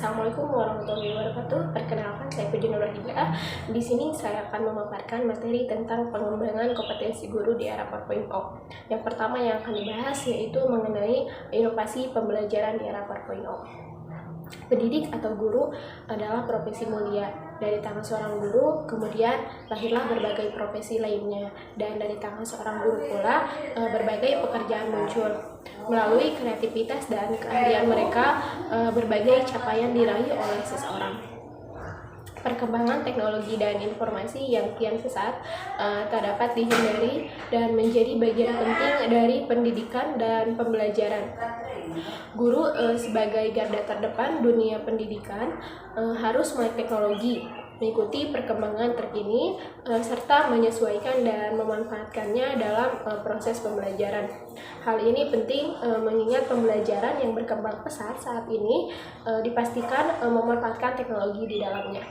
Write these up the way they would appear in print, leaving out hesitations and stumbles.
Assalamualaikum warahmatullahi wabarakatuh. Perkenalkan, saya Puji Nurul Hidayah. Di sini saya akan memaparkan materi tentang pengembangan kompetensi guru di era 4.0. Yang pertama yang akan dibahas yaitu mengenai inovasi pembelajaran di era 4.0. Pendidik atau guru adalah profesi mulia. Dari tangan seorang guru, kemudian lahirlah berbagai profesi lainnya. Dan dari tangan seorang guru pula, berbagai pekerjaan muncul. Melalui kreativitas dan keahlian mereka, berbagai capaian diraih oleh seseorang. Perkembangan teknologi dan informasi yang kian pesat tak dapat dihindari dan menjadi bagian penting dari pendidikan dan pembelajaran. Guru sebagai garda terdepan dunia pendidikan harus melek teknologi, mengikuti perkembangan terkini, serta menyesuaikan dan memanfaatkannya dalam proses pembelajaran. Hal ini penting mengingat pembelajaran yang berkembang pesat saat ini dipastikan memanfaatkan teknologi di dalamnya.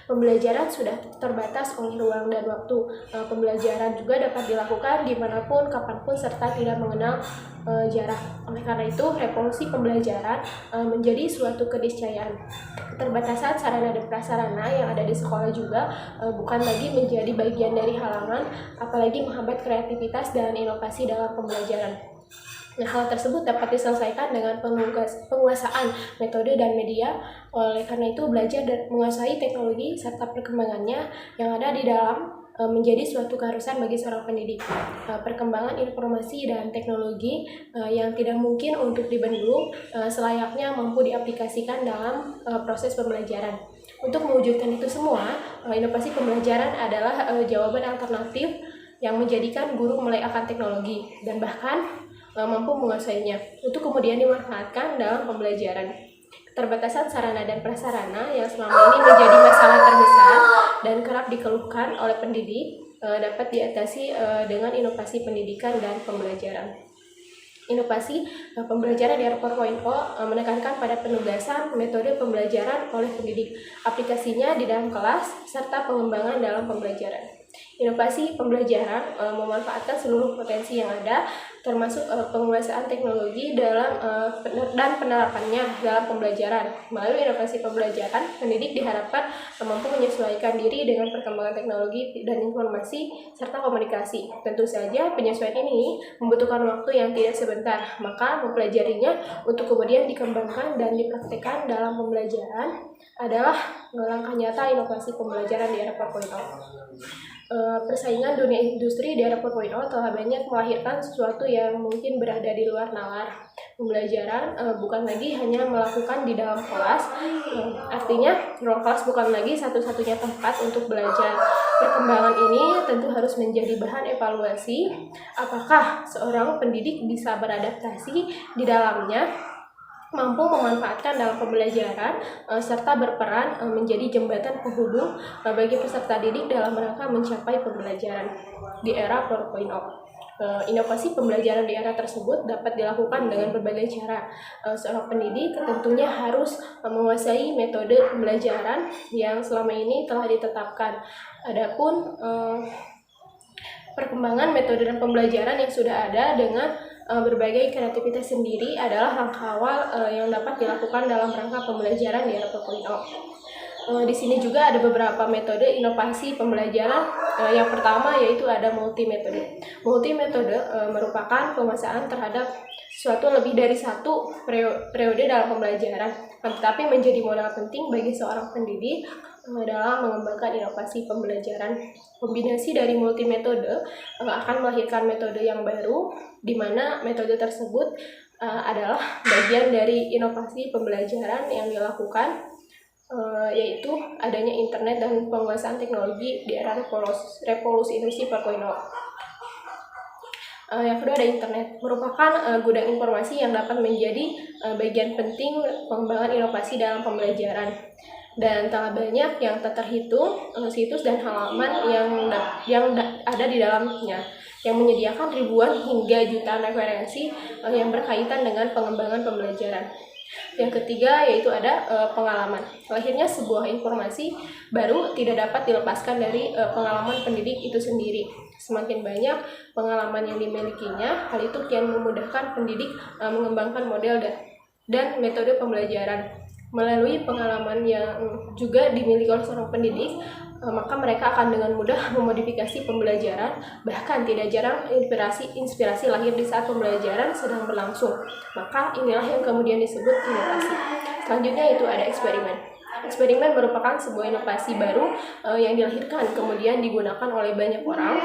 Pembelajaran sudah terbatas oleh ruang dan waktu. Pembelajaran juga dapat dilakukan dimanapun, kapanpun, serta tidak mengenal jarak. Oleh karena itu, revolusi pembelajaran menjadi suatu keniscayaan. Keterbatasan sarana dan prasarana yang ada di sekolah juga bukan lagi menjadi bagian dari halangan, apalagi menghambat kreativitas dan inovasi dalam pembelajaran. Nah, hal tersebut dapat diselesaikan dengan penguasaan metode dan media. Oleh karena itu, belajar dan menguasai teknologi serta perkembangannya yang ada di dalam menjadi suatu keharusan bagi seorang pendidik. Perkembangan informasi dan teknologi yang tidak mungkin untuk dibendung selayaknya mampu diaplikasikan dalam proses pembelajaran. Untuk mewujudkan itu semua, inovasi pembelajaran adalah jawaban alternatif yang menjadikan guru melek akan teknologi dan bahkan mampu menguasainya untuk kemudian dimanfaatkan dalam pembelajaran. Keterbatasan sarana dan prasarana yang selama ini menjadi masalah terbesar dan kerap dikeluhkan oleh pendidik dapat diatasi dengan inovasi pendidikan dan pembelajaran. Inovasi pembelajaran di era 4.0 menekankan pada penugasan metode pembelajaran oleh pendidik, aplikasinya di dalam kelas, serta pengembangan dalam pembelajaran. Inovasi pembelajaran memanfaatkan seluruh potensi yang ada, termasuk penguasaan teknologi dalam dan penerapannya dalam pembelajaran. Melalui inovasi pembelajaran, pendidik diharapkan mampu menyesuaikan diri dengan perkembangan teknologi dan informasi serta komunikasi. Tentu saja penyesuaian ini membutuhkan waktu yang tidak sebentar, maka mempelajarinya untuk kemudian dikembangkan dan dipraktikkan dalam pembelajaran adalah langkah nyata inovasi pembelajaran di era 4.0. Persaingan dunia industri di era 4.0 telah banyak melahirkan sesuatu yang mungkin berada di luar nalar. Pembelajaran bukan lagi hanya melakukan di dalam kelas, artinya ruang kelas bukan lagi satu-satunya tempat untuk belajar. Perkembangan ini tentu harus menjadi bahan evaluasi. Apakah seorang pendidik bisa beradaptasi di dalamnya, mampu memanfaatkan dalam pembelajaran, serta berperan menjadi jembatan penghubung bagi peserta didik dalam rangka mencapai pembelajaran di era 4.0. Inovasi pembelajaran di era tersebut dapat dilakukan dengan berbagai cara. Seorang pendidik tentunya harus menguasai metode pembelajaran yang selama ini telah ditetapkan. Adapun perkembangan metode dan pembelajaran yang sudah ada dengan berbagai kreativitas sendiri adalah langkah awal yang dapat dilakukan dalam rangka pembelajaran di era 4.0. Di sini juga ada beberapa metode inovasi pembelajaran. Yang pertama yaitu ada multimetode. Multimetode merupakan penguasaan terhadap sesuatu lebih dari satu periode dalam pembelajaran, tetapi menjadi modal penting bagi seorang pendidik dalam mengembangkan inovasi pembelajaran. Kombinasi dari multimetode akan melahirkan metode yang baru, di mana metode tersebut adalah bagian dari inovasi pembelajaran yang dilakukan, yaitu adanya internet dan penguasaan teknologi di era revolusi industri 4.0. Yang kedua ada internet, merupakan gudang informasi yang dapat menjadi bagian penting pengembangan inovasi dalam pembelajaran. Dan telah banyak yang tak terhitung situs dan halaman yang ada di dalamnya, yang menyediakan ribuan hingga jutaan referensi yang berkaitan dengan pengembangan pembelajaran. Yang ketiga yaitu ada pengalaman. Lahirnya sebuah informasi baru tidak dapat dilepaskan dari pengalaman pendidik itu sendiri. Semakin banyak pengalaman yang dimilikinya, hal itu kian memudahkan pendidik mengembangkan model dan metode pembelajaran. Melalui pengalaman yang juga dimiliki oleh seorang pendidik, maka mereka akan dengan mudah memodifikasi pembelajaran, bahkan tidak jarang inspirasi lahir di saat pembelajaran sedang berlangsung. Maka inilah yang kemudian disebut inovasi. Selanjutnya itu ada eksperimen. Eksperimen merupakan sebuah inovasi baru yang dilahirkan kemudian digunakan oleh banyak orang,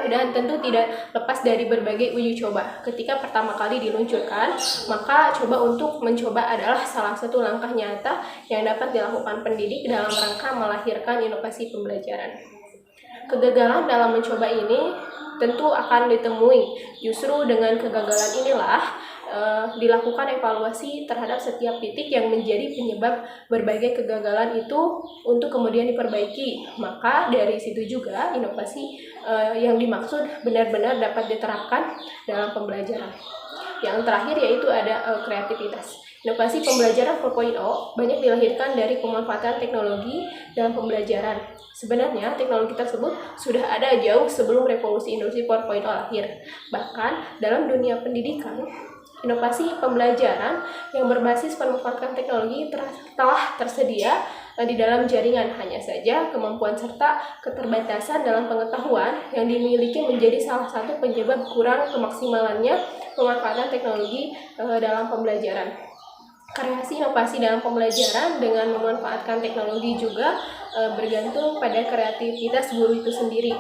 dan tentu tidak lepas dari berbagai uji coba. Ketika pertama kali diluncurkan, maka coba untuk mencoba adalah salah satu langkah nyata yang dapat dilakukan pendidik dalam rangka melahirkan inovasi pembelajaran. Kegagalan dalam mencoba ini tentu akan ditemui. Justru dengan kegagalan inilah dilakukan evaluasi terhadap setiap titik yang menjadi penyebab berbagai kegagalan itu untuk kemudian diperbaiki. Maka dari situ juga inovasi yang dimaksud benar-benar dapat diterapkan dalam pembelajaran. Yang terakhir yaitu ada kreativitas. Inovasi pembelajaran 4.0 banyak dilahirkan dari pemanfaatan teknologi dalam pembelajaran. Sebenarnya teknologi tersebut sudah ada jauh sebelum revolusi industri 4.0 lahir. Bahkan dalam dunia pendidikan, inovasi pembelajaran yang berbasis pemanfaatan teknologi telah tersedia di dalam jaringan. Hanya saja kemampuan serta keterbatasan dalam pengetahuan yang dimiliki menjadi salah satu penyebab kurang kemaksimalannya pemanfaatan teknologi dalam pembelajaran. Kreasi inovasi dalam pembelajaran dengan memanfaatkan teknologi juga bergantung pada kreativitas guru itu sendiri.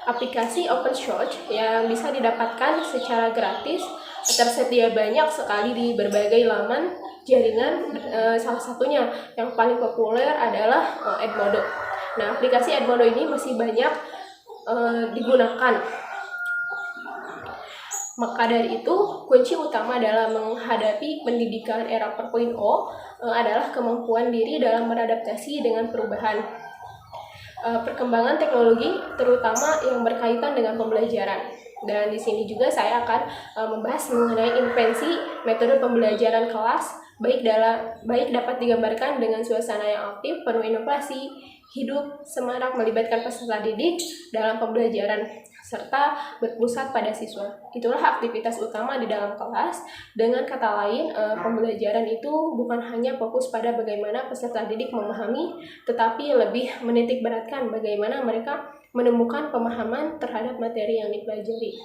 Aplikasi open source yang bisa didapatkan secara gratis tersedia banyak sekali di berbagai laman jaringan. Salah satunya yang paling populer adalah Edmodo. Nah, aplikasi Edmodo ini masih banyak digunakan. Maka dari itu, kunci utama dalam menghadapi pendidikan era 4.0 adalah kemampuan diri dalam beradaptasi dengan perubahan. Perkembangan teknologi terutama yang berkaitan dengan pembelajaran. Dan di sini juga saya akan membahas mengenai invensi metode pembelajaran kelas, baik dapat digambarkan dengan suasana yang aktif, penuh inovasi, hidup, semarak melibatkan peserta didik dalam pembelajaran, serta berpusat pada siswa. Itulah aktivitas utama di dalam kelas. Dengan kata lain, pembelajaran itu bukan hanya fokus pada bagaimana peserta didik memahami, tetapi lebih menitik beratkan bagaimana mereka menemukan pemahaman terhadap materi yang dipelajari.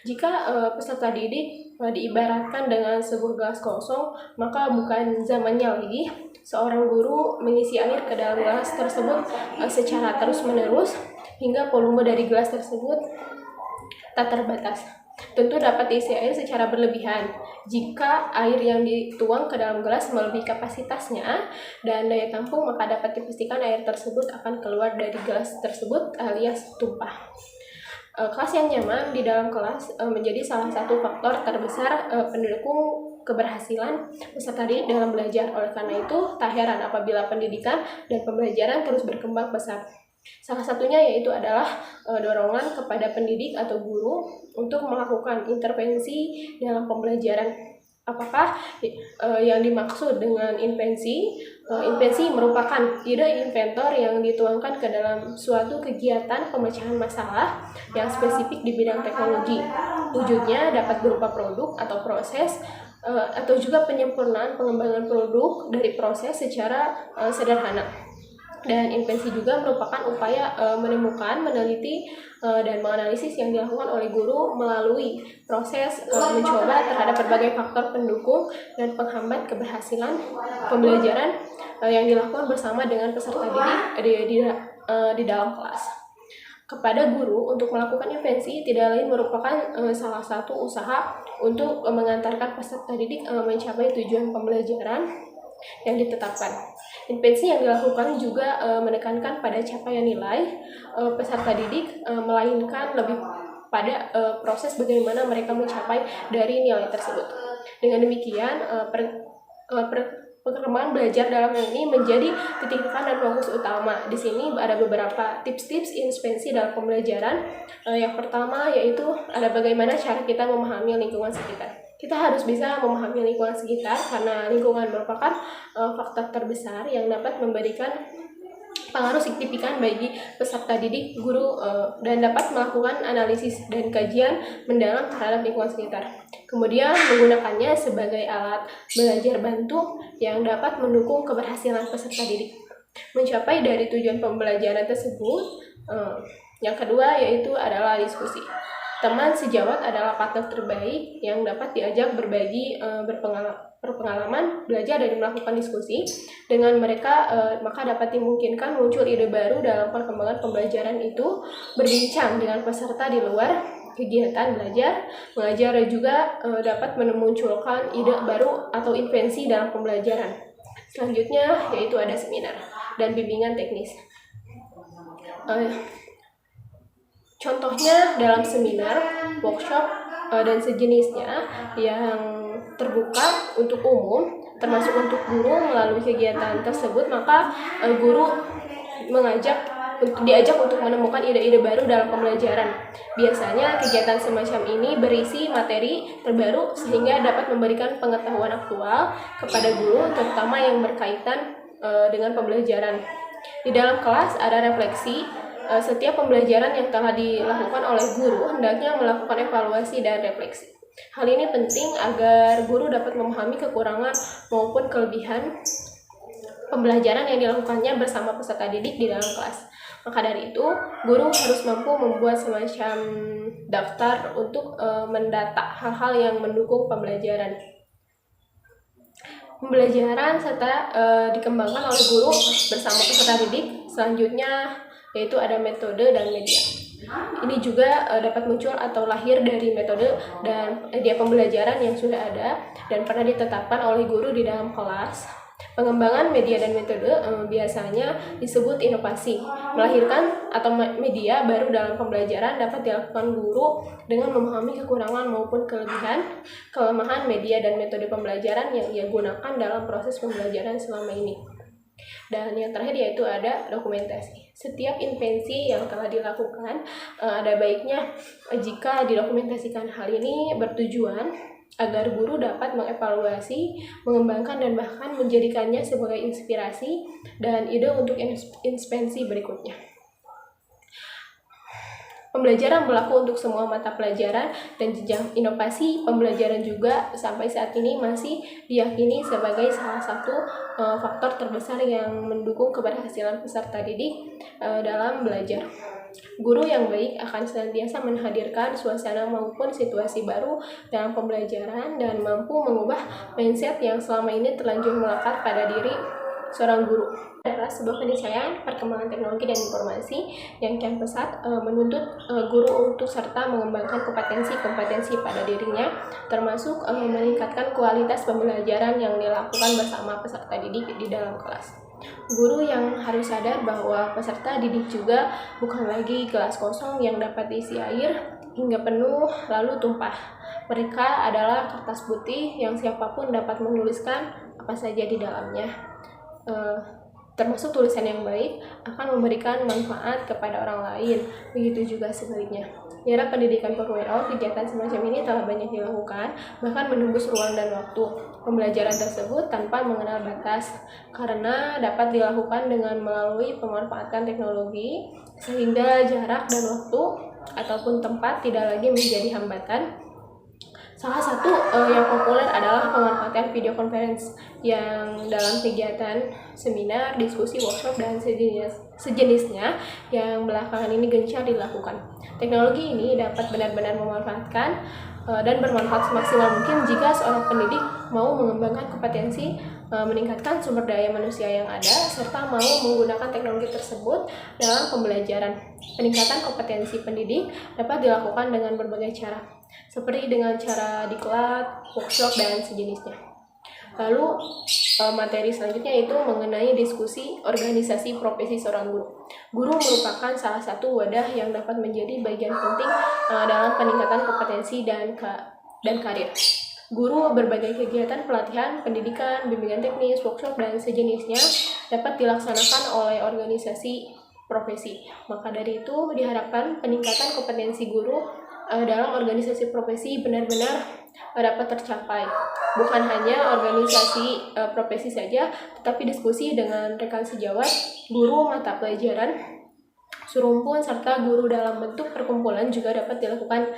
Jika peserta didik diibaratkan dengan sebuah gelas kosong, maka bukan zamannya lagi seorang guru mengisi air ke dalam gelas tersebut secara terus-menerus hingga volume dari gelas tersebut tak terbatas. Tentu dapat diisi air secara berlebihan. Jika air yang dituang ke dalam gelas melebihi kapasitasnya dan daya tampung, maka dapat dipastikan air tersebut akan keluar dari gelas tersebut alias tumpah. Kelas yang nyaman di dalam kelas menjadi salah satu faktor terbesar pendukung keberhasilan peserta didik dalam belajar. Oleh karena itu, tak heran apabila pendidikan dan pembelajaran terus berkembang pesat. Salah satunya yaitu adalah dorongan kepada pendidik atau guru untuk melakukan intervensi dalam pembelajaran. Apakah yang dimaksud dengan invensi? Invensi merupakan ide inventor yang dituangkan ke dalam suatu kegiatan pemecahan masalah yang spesifik di bidang teknologi. Wujudnya dapat berupa produk atau proses atau juga penyempurnaan pengembangan produk dari proses secara sederhana. Dan invensi juga merupakan upaya menemukan, meneliti, dan menganalisis yang dilakukan oleh guru melalui proses mencoba terhadap berbagai faktor pendukung dan penghambat keberhasilan pembelajaran yang dilakukan bersama dengan peserta didik di dalam kelas. Kepada guru untuk melakukan invensi tidak lain merupakan salah satu usaha untuk mengantarkan peserta didik mencapai tujuan pembelajaran yang ditetapkan. Invensi yang dilakukan juga menekankan pada capaian nilai peserta didik, melainkan lebih pada proses bagaimana mereka mencapai dari nilai tersebut. Dengan demikian, perkembangan belajar dalam hal ini menjadi titik tekan dan fokus utama. Di sini ada beberapa tips-tips invensi dalam pembelajaran. Yang pertama yaitu ada bagaimana cara kita memahami lingkungan sekitar. Kita harus bisa memahami lingkungan sekitar karena lingkungan merupakan faktor terbesar yang dapat memberikan pengaruh signifikan bagi peserta didik, guru, dan dapat melakukan analisis dan kajian mendalam terhadap lingkungan sekitar. Kemudian menggunakannya sebagai alat belajar bantu yang dapat mendukung keberhasilan peserta didik mencapai dari tujuan pembelajaran tersebut. Yang kedua yaitu adalah diskusi. Teman sejawat adalah partner terbaik yang dapat diajak berbagi berpengalaman, belajar, dan melakukan diskusi. Dengan mereka, maka dapat dimungkinkan muncul ide baru dalam perkembangan pembelajaran itu, berbincang dengan peserta di luar kegiatan belajar, mengajar, dan juga dapat memunculkan ide baru atau invensi dalam pembelajaran. Selanjutnya yaitu ada seminar dan bimbingan teknis. Contohnya dalam seminar, workshop, dan sejenisnya yang terbuka untuk umum, termasuk untuk guru melalui kegiatan tersebut, maka guru diajak untuk menemukan ide-ide baru dalam pembelajaran. Biasanya kegiatan semacam ini berisi materi terbaru sehingga dapat memberikan pengetahuan aktual kepada guru, terutama yang berkaitan dengan pembelajaran. Di dalam kelas ada refleksi. Setiap pembelajaran yang telah dilakukan oleh guru hendaknya melakukan evaluasi dan refleksi. Hal ini penting agar guru dapat memahami kekurangan maupun kelebihan pembelajaran yang dilakukannya bersama peserta didik di dalam kelas. Maka dari itu, guru harus mampu membuat semacam daftar untuk mendata hal-hal yang mendukung pembelajaran. Pembelajaran serta dikembangkan oleh guru bersama peserta didik. Selanjutnya yaitu ada metode dan media. Ini juga dapat muncul atau lahir dari metode dan media pembelajaran yang sudah ada dan pernah ditetapkan oleh guru di dalam kelas. Pengembangan media dan metode biasanya disebut inovasi. Melahirkan atau media baru dalam pembelajaran dapat dilakukan guru dengan memahami kekurangan maupun kelemahan media dan metode pembelajaran yang ia gunakan dalam proses pembelajaran selama ini. Dan yang terakhir yaitu ada dokumentasi. Setiap invensi yang telah dilakukan ada baiknya jika didokumentasikan. Hal ini bertujuan agar guru dapat mengevaluasi, mengembangkan, dan bahkan menjadikannya sebagai inspirasi dan ide untuk invensi berikutnya. Pembelajaran berlaku untuk semua mata pelajaran dan jenjang inovasi pembelajaran juga sampai saat ini masih diyakini sebagai salah satu faktor terbesar yang mendukung keberhasilan peserta didik dalam belajar. Guru yang baik akan senantiasa menghadirkan suasana maupun situasi baru dalam pembelajaran dan mampu mengubah mindset yang selama ini terlanjur melekat pada diri seorang guru. Adalah sebuah keniscayaan perkembangan teknologi dan informasi yang kian pesat menuntut guru untuk serta mengembangkan kompetensi-kompetensi pada dirinya, termasuk meningkatkan kualitas pembelajaran yang dilakukan bersama peserta didik di dalam kelas. Guru yang harus sadar bahwa peserta didik juga bukan lagi gelas kosong yang dapat diisi air hingga penuh lalu tumpah. Mereka adalah kertas putih yang siapapun dapat menuliskan apa saja di dalamnya. Termasuk tulisan yang baik akan memberikan manfaat kepada orang lain, begitu juga sebaliknya. Di era pendidikan 4.0, kegiatan semacam ini telah banyak dilakukan, bahkan menembus ruang dan waktu. Pembelajaran tersebut tanpa mengenal batas, karena dapat dilakukan dengan melalui pemanfaatan teknologi, sehingga jarak dan waktu ataupun tempat tidak lagi menjadi hambatan. Salah satu yang populer adalah pemanfaatan video conference yang dalam kegiatan seminar, diskusi, workshop, dan sejenisnya yang belakangan ini gencar dilakukan. Teknologi ini dapat benar-benar memanfaatkan dan bermanfaat semaksimal mungkin jika seorang pendidik mau mengembangkan kompetensi, meningkatkan sumber daya manusia yang ada, serta mau menggunakan teknologi tersebut dalam pembelajaran. Peningkatan kompetensi pendidik dapat dilakukan dengan berbagai cara, seperti dengan cara diklat, workshop, dan sejenisnya. Lalu materi selanjutnya itu mengenai diskusi organisasi profesi seorang guru. Guru merupakan salah satu wadah yang dapat menjadi bagian penting dalam peningkatan kompetensi dan karir. Guru berbagai kegiatan pelatihan, pendidikan, bimbingan teknis, workshop, dan sejenisnya dapat dilaksanakan oleh organisasi profesi. Maka dari itu diharapkan peningkatan kompetensi guru dalam organisasi profesi benar-benar dapat tercapai. bukan hanya organisasi profesi saja, tetapi diskusi dengan rekan sejawat, guru mata pelajaran, serumpun, serta guru dalam bentuk perkumpulan juga dapat dilakukan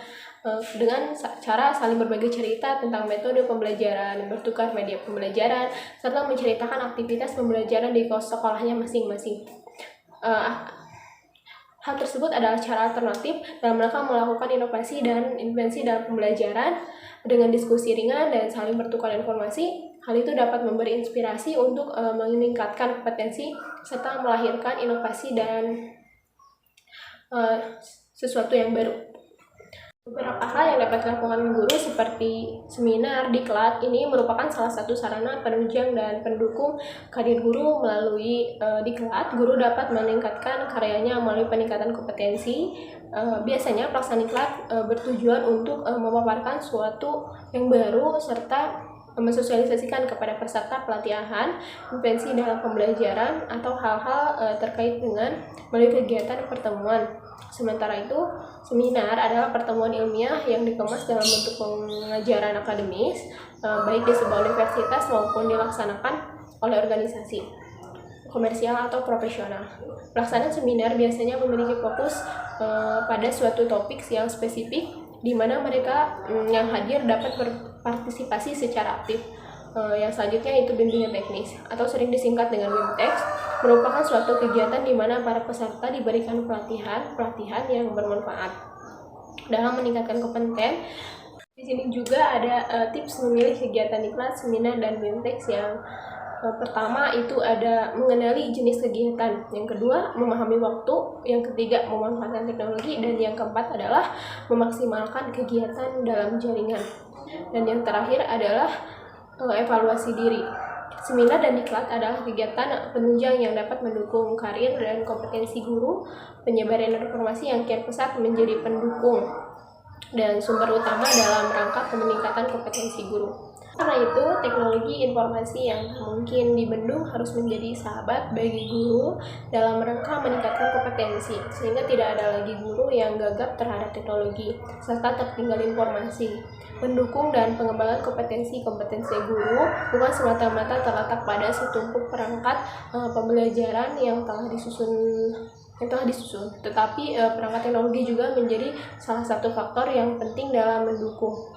dengan cara saling berbagi cerita tentang metode pembelajaran, bertukar media pembelajaran, serta menceritakan aktivitas pembelajaran di sekolahnya masing-masing. Hal tersebut adalah cara alternatif dalam rangka melakukan inovasi dan invensi dalam pembelajaran dengan diskusi ringan dan saling bertukar informasi. Hal itu dapat memberi inspirasi untuk meningkatkan kompetensi serta melahirkan inovasi dan sesuatu yang baru. Beberapa hal yang dapat dilakukan guru seperti seminar, diklat, ini merupakan salah satu sarana penunjang dan pendukung karir guru. Melalui diklat, guru dapat meningkatkan karyanya melalui peningkatan kompetensi. Biasanya pelaksanaan diklat bertujuan untuk memaparkan suatu yang baru serta mensosialisasikan kepada peserta pelatihan, invensi dalam pembelajaran, atau hal-hal terkait dengan melalui kegiatan pertemuan. Sementara itu, seminar adalah pertemuan ilmiah yang dikemas dalam bentuk pengajaran akademis, baik di sebuah universitas maupun dilaksanakan oleh organisasi komersial atau profesional. Pelaksanaan seminar biasanya memiliki fokus pada suatu topik yang spesifik, di mana mereka yang hadir dapat berpartisipasi secara aktif. Yang selanjutnya itu bimbingan teknis atau sering disingkat dengan BIMTEK, merupakan suatu kegiatan di mana para peserta diberikan pelatihan yang bermanfaat dalam meningkatkan kompetensi. Di sini juga ada tips memilih kegiatan diklat, seminar, dan BIMTEK. Yang pertama itu ada mengenali jenis kegiatan, yang kedua memahami waktu, yang ketiga memanfaatkan teknologi, dan yang keempat adalah memaksimalkan kegiatan dalam jaringan, dan yang terakhir adalah evaluasi diri. Seminar dan diklat adalah kegiatan penunjang yang dapat mendukung karir dan kompetensi guru. Penyebaran informasi yang kian pesat menjadi pendukung dan sumber utama dalam rangka peningkatan kompetensi guru. Karena itu, teknologi informasi yang mungkin dibendung harus menjadi sahabat bagi guru dalam rangka meningkatkan kompetensi, sehingga tidak ada lagi guru yang gagap terhadap teknologi serta tertinggal informasi. Pendukung dan pengembangan kompetensi guru bukan semata-mata terletak pada setumpuk perangkat pembelajaran yang telah disusun, tetapi perangkat teknologi juga menjadi salah satu faktor yang penting dalam mendukung.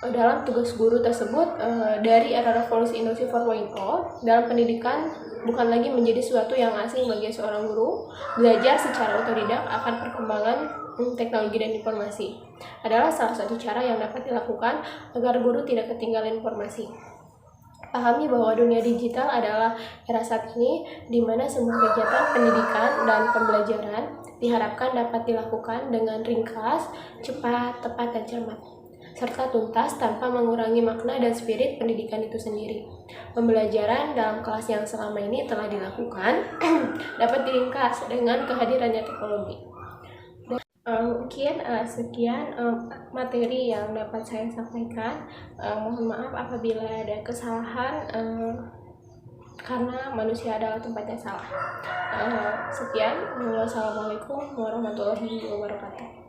Dalam tugas guru tersebut, dari era revolusi industri 4.0, dalam pendidikan bukan lagi menjadi sesuatu yang asing bagi seorang guru. Belajar secara otodidak akan perkembangan teknologi dan informasi adalah salah satu cara yang dapat dilakukan agar guru tidak ketinggalan informasi. Pahami bahwa dunia digital adalah era saat ini, di mana semua kegiatan pendidikan dan pembelajaran diharapkan dapat dilakukan dengan ringkas, cepat, tepat, dan cermat, serta tuntas tanpa mengurangi makna dan spirit pendidikan itu sendiri. Pembelajaran dalam kelas yang selama ini telah dilakukan dapat diringkas dengan kehadirannya teknologi. Mungkin sekian materi yang dapat saya sampaikan. Mohon maaf apabila ada kesalahan, karena manusia adalah tempatnya salah. Sekian, wassalamualaikum warahmatullahi wabarakatuh.